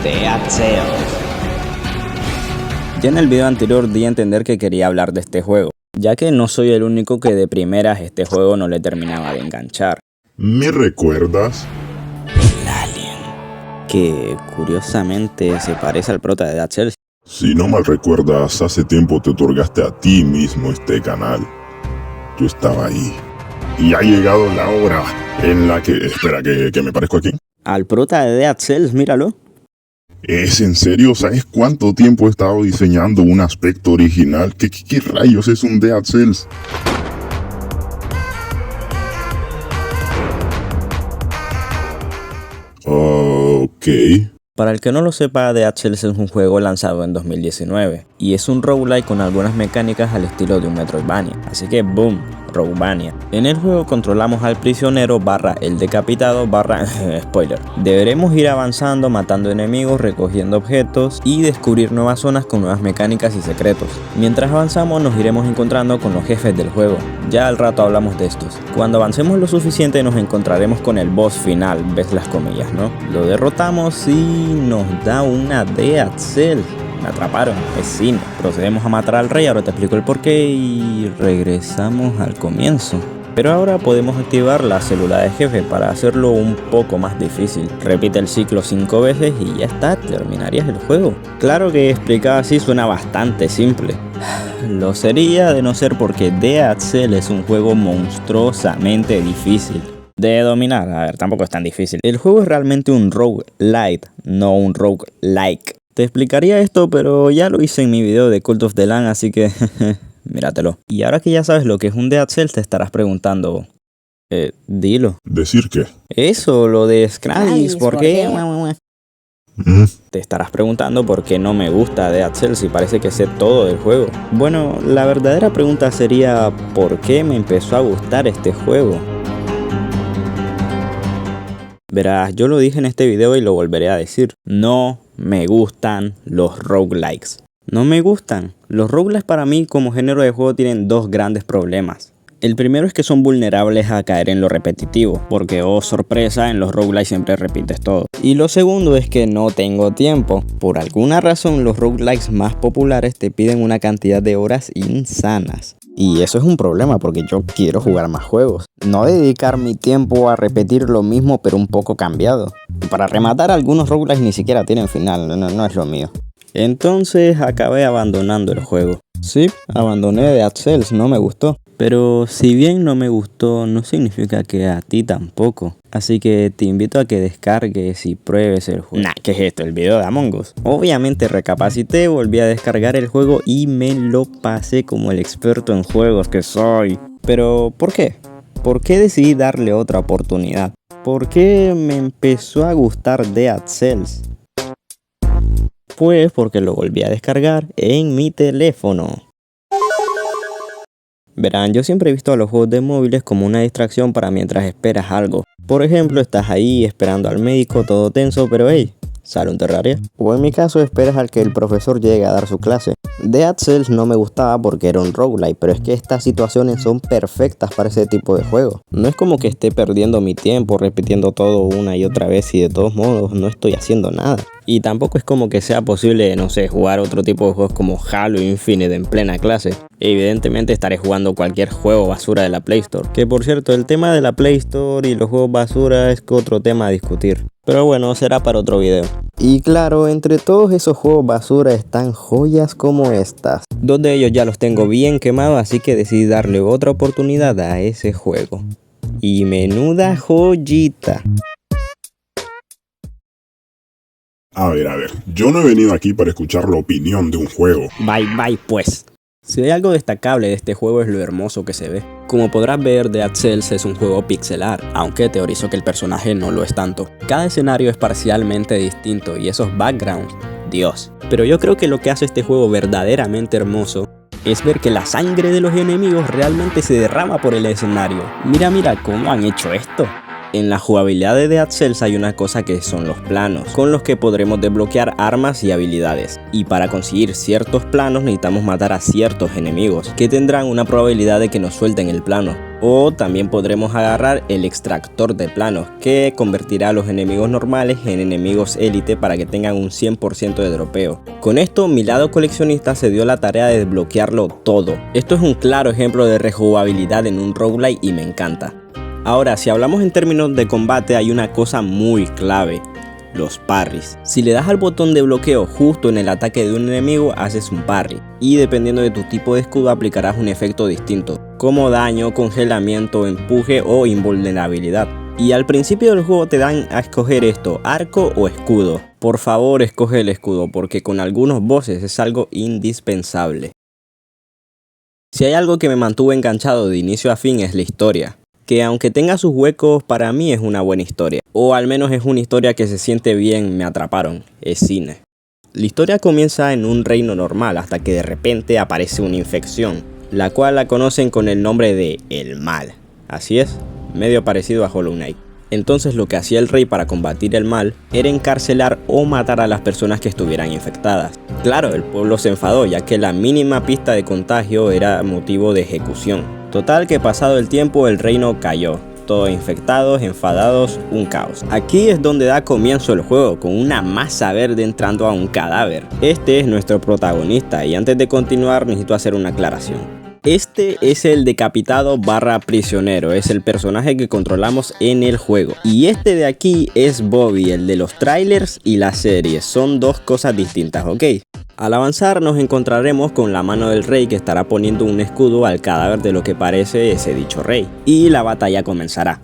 Dead Cells. Ya en el video anterior di a entender que quería hablar de este juego, ya que no soy el único que de primeras este juego no le terminaba de enganchar. ¿Me recuerdas? El alien, que curiosamente se parece al prota de Dead Cells. Si no mal recuerdas, hace tiempo te otorgaste a ti mismo este canal. Yo estaba ahí. Y ha llegado la hora en la que... Espera, ¿que me parezco aquí? Al prota de Dead Cells, míralo. ¿Es en serio? ¿Sabes cuánto tiempo he estado diseñando un aspecto original? ¿Qué rayos es un Dead Cells? Ok. Para el que no lo sepa, Dead Cells es un juego lanzado en 2019 y es un roguelike con algunas mecánicas al estilo de un Metroidvania, así que boom, Roguevania. En el juego controlamos al prisionero barra el decapitado barra spoiler. Deberemos ir avanzando, matando enemigos, recogiendo objetos y descubrir nuevas zonas con nuevas mecánicas y secretos. Mientras avanzamos nos iremos encontrando con los jefes del juego, ya al rato hablamos de estos. Cuando avancemos lo suficiente nos encontraremos con el boss final, ves las comillas, ¿no? Lo derrotamos y nos da una Dead Cells. Me atraparon, es cine. Procedemos a matar al rey, ahora te explico el porqué y regresamos al comienzo. Pero ahora podemos activar la célula de jefe para hacerlo un poco más difícil. Repite el ciclo 5 veces y ya está, terminarías el juego. Claro que explicado así suena bastante simple. Lo sería de no ser porque Dead Cells es un juego monstruosamente difícil de dominar. A ver, tampoco es tan difícil. El juego es realmente un roguelite, no un roguelike. Te explicaría esto, pero ya lo hice en mi video de Cult of the Lamb, así que míratelo. Y ahora que ya sabes lo que es un Dead Cells, te estarás preguntando, dilo. ¿Decir qué? Eso, lo de Scradis, ¿por qué? Te estarás preguntando por qué no me gusta Dead Cells y parece que sé todo del juego. Bueno, la verdadera pregunta sería, ¿por qué me empezó a gustar este juego? Verás, yo lo dije en este video y lo volveré a decir. No me gustan los roguelikes. No me gustan. Los roguelikes para mí como género de juego tienen dos grandes problemas. El primero es que son vulnerables a caer en lo repetitivo, porque oh sorpresa, en los roguelikes siempre repites todo. Y lo segundo es que no tengo tiempo. Por alguna razón los roguelikes más populares te piden una cantidad de horas insanas. Y eso es un problema porque yo quiero jugar más juegos. No dedicar mi tiempo a repetir lo mismo pero un poco cambiado. Y para rematar, algunos roguelikes ni siquiera tienen final, no es lo mío. Entonces acabé abandonando el juego. Sí, abandoné Dead Cells, no me gustó. Pero si bien no me gustó, no significa que a ti tampoco. Así que te invito a que descargues y pruebes el juego. Nah, ¿qué es esto? ¿El video de Among Us? Obviamente recapacité, volví a descargar el juego y me lo pasé como el experto en juegos que soy. Pero, ¿por qué? ¿Por qué decidí darle otra oportunidad? ¿Por qué me empezó a gustar Dead Cells? Pues porque lo volví a descargar en mi teléfono. Verán, yo siempre he visto a los juegos de móviles como una distracción para mientras esperas algo. Por ejemplo, estás ahí esperando al médico todo tenso, pero hey, sale un Terraria. O en mi caso, esperas al que el profesor llegue a dar su clase. Dead Cells no me gustaba porque era un roguelike, pero es que estas situaciones son perfectas para ese tipo de juego. No es como que esté perdiendo mi tiempo repitiendo todo una y otra vez y de todos modos no estoy haciendo nada. Y tampoco es como que sea posible, no sé, jugar otro tipo de juegos como Halo Infinite en plena clase. Evidentemente estaré jugando cualquier juego basura de la Play Store. Que por cierto, el tema de la Play Store y los juegos basura es otro tema a discutir. Pero bueno, será para otro video. Y claro, entre todos esos juegos basura están joyas como estas. Dos de ellos ya los tengo bien quemados, así que decidí darle otra oportunidad a ese juego. Y menuda joyita. A ver, yo no he venido aquí para escuchar la opinión de un juego. Bye pues. Si hay algo destacable de este juego es lo hermoso que se ve. Como podrás ver, Dead Cells es un juego pixelar, aunque teorizo que el personaje no lo es tanto. Cada escenario es parcialmente distinto y esos backgrounds, Dios. Pero yo creo que lo que hace este juego verdaderamente hermoso es ver que la sangre de los enemigos realmente se derrama por el escenario. Mira cómo han hecho esto. En la jugabilidad de Dead Cells hay una cosa que son los planos, con los que podremos desbloquear armas y habilidades. Y para conseguir ciertos planos necesitamos matar a ciertos enemigos, que tendrán una probabilidad de que nos suelten el plano. O también podremos agarrar el extractor de planos, que convertirá a los enemigos normales en enemigos élite para que tengan un 100% de dropeo. Con esto mi lado coleccionista se dio la tarea de desbloquearlo todo. Esto es un claro ejemplo de rejugabilidad en un roguelike y me encanta. Ahora, si hablamos en términos de combate, hay una cosa muy clave: los parries. Si le das al botón de bloqueo justo en el ataque de un enemigo, haces un parry, y dependiendo de tu tipo de escudo aplicarás un efecto distinto, como daño, congelamiento, empuje o invulnerabilidad. Y al principio del juego te dan a escoger esto: arco o escudo. Por favor, escoge el escudo, porque con algunos bosses es algo indispensable. Si hay algo que me mantuvo enganchado de inicio a fin es la historia, que aunque tenga sus huecos, para mí es una buena historia, o al menos es una historia que se siente bien. Me atraparon, es cine. La historia comienza en un reino normal hasta que de repente aparece una infección, la cual la conocen con el nombre de El Mal. Así es, medio parecido a Hollow Knight. Entonces lo que hacía el rey para combatir el mal era encarcelar o matar a las personas que estuvieran infectadas. Claro, el pueblo se enfadó, ya que la mínima pista de contagio era motivo de ejecución. Total que pasado el tiempo el reino cayó, todos infectados, enfadados, un caos. Aquí es donde da comienzo el juego, con una masa verde entrando a un cadáver. Este es nuestro protagonista, y antes de continuar necesito hacer una aclaración. Este es el decapitado / prisionero, es el personaje que controlamos en el juego. Y este de aquí es Bobby, el de los trailers y la serie, son dos cosas distintas, ¿ok? Al avanzar nos encontraremos con la mano del rey, que estará poniendo un escudo al cadáver de lo que parece ese dicho rey, y la batalla comenzará.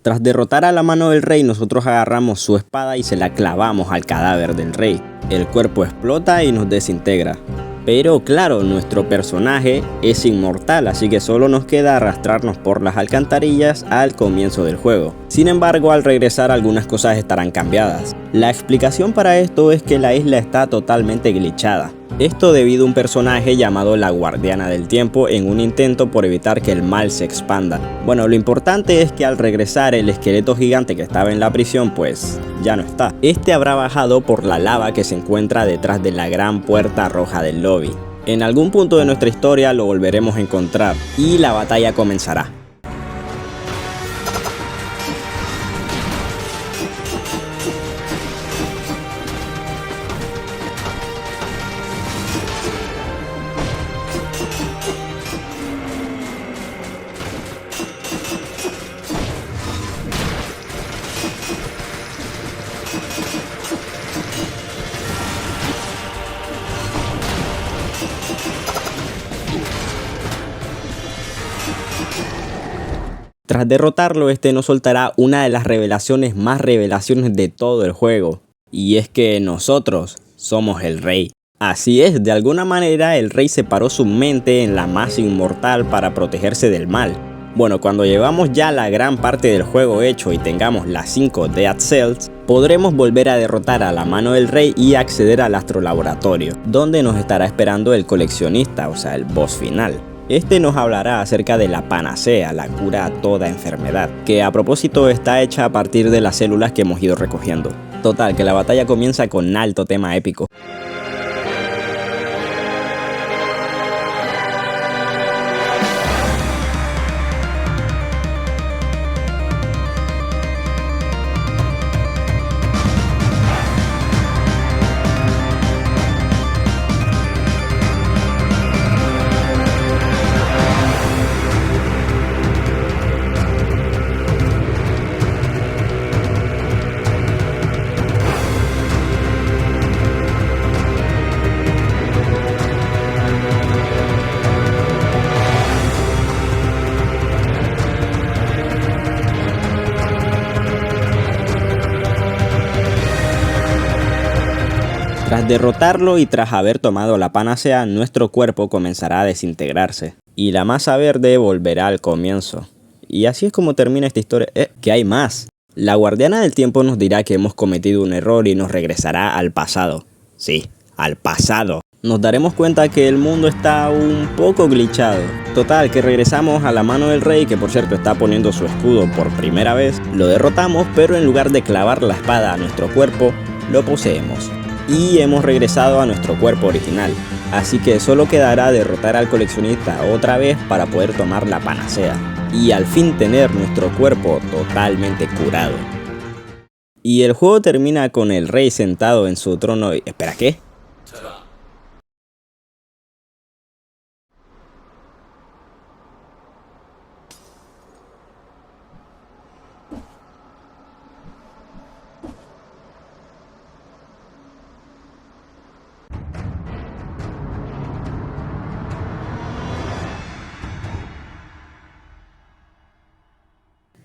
Tras derrotar a la mano del rey, nosotros agarramos su espada y se la clavamos al cadáver del rey. El cuerpo explota y nos desintegra. Pero claro, nuestro personaje es inmortal, así que solo nos queda arrastrarnos por las alcantarillas al comienzo del juego. Sin embargo, al regresar algunas cosas estarán cambiadas. La explicación para esto es que la isla está totalmente glitchada. Esto debido a un personaje llamado la Guardiana del Tiempo en un intento por evitar que el mal se expanda. Bueno, lo importante es que al regresar el esqueleto gigante que estaba en la prisión pues ya no está. Este habrá bajado por la lava que se encuentra detrás de la gran puerta roja del lobby. En algún punto de nuestra historia lo volveremos a encontrar y la batalla comenzará. Tras derrotarlo, este nos soltará una de las revelaciones más revelaciones de todo el juego. Y es que nosotros somos el rey. Así es, de alguna manera el rey separó su mente en la masa inmortal para protegerse del mal. Bueno, cuando llevamos ya la gran parte del juego hecho y tengamos las 5 Dead Cells, podremos volver a derrotar a la mano del rey y acceder al astrolaboratorio, donde nos estará esperando el coleccionista, o sea, el boss final. Este nos hablará acerca de la panacea, la cura a toda enfermedad, que a propósito está hecha a partir de las células que hemos ido recogiendo. Total, que la batalla comienza con alto tema épico. derrotarlo y tras haber tomado la panacea, nuestro cuerpo comenzará a desintegrarse y la masa verde volverá al comienzo. Y así es como termina esta historia. ¿Qué hay más? La guardiana del tiempo nos dirá que hemos cometido un error y nos regresará al pasado. Sí, al pasado. Nos daremos cuenta que el mundo está un poco glitchado. Total, que regresamos a la mano del rey, que por cierto está poniendo su escudo por primera vez. Lo derrotamos, pero en lugar de clavar la espada a nuestro cuerpo, lo poseemos. Y hemos regresado a nuestro cuerpo original. Así que solo quedará derrotar al coleccionista otra vez para poder tomar la panacea. Y al fin tener nuestro cuerpo totalmente curado. Y el juego termina con el rey sentado en su trono y... ¿Espera qué?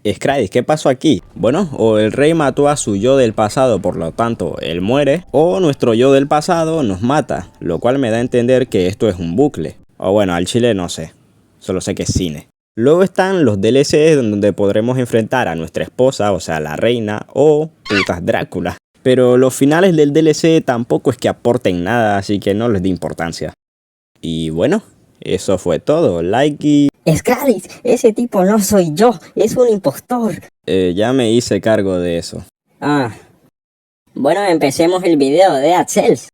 Scradis, ¿qué pasó aquí? Bueno, o el rey mató a su yo del pasado, por lo tanto él muere, o nuestro yo del pasado nos mata, lo cual me da a entender que esto es un bucle. O bueno, al chile no sé, solo sé que es cine. Luego están los DLCs donde podremos enfrentar a nuestra esposa, o sea la reina, o putas Drácula. Pero los finales del DLC tampoco es que aporten nada, así que no les di importancia. Y bueno, eso fue todo, like y... Scradis, ese tipo no soy yo, es un impostor. Ya me hice cargo de eso. Bueno, empecemos el video de Axels.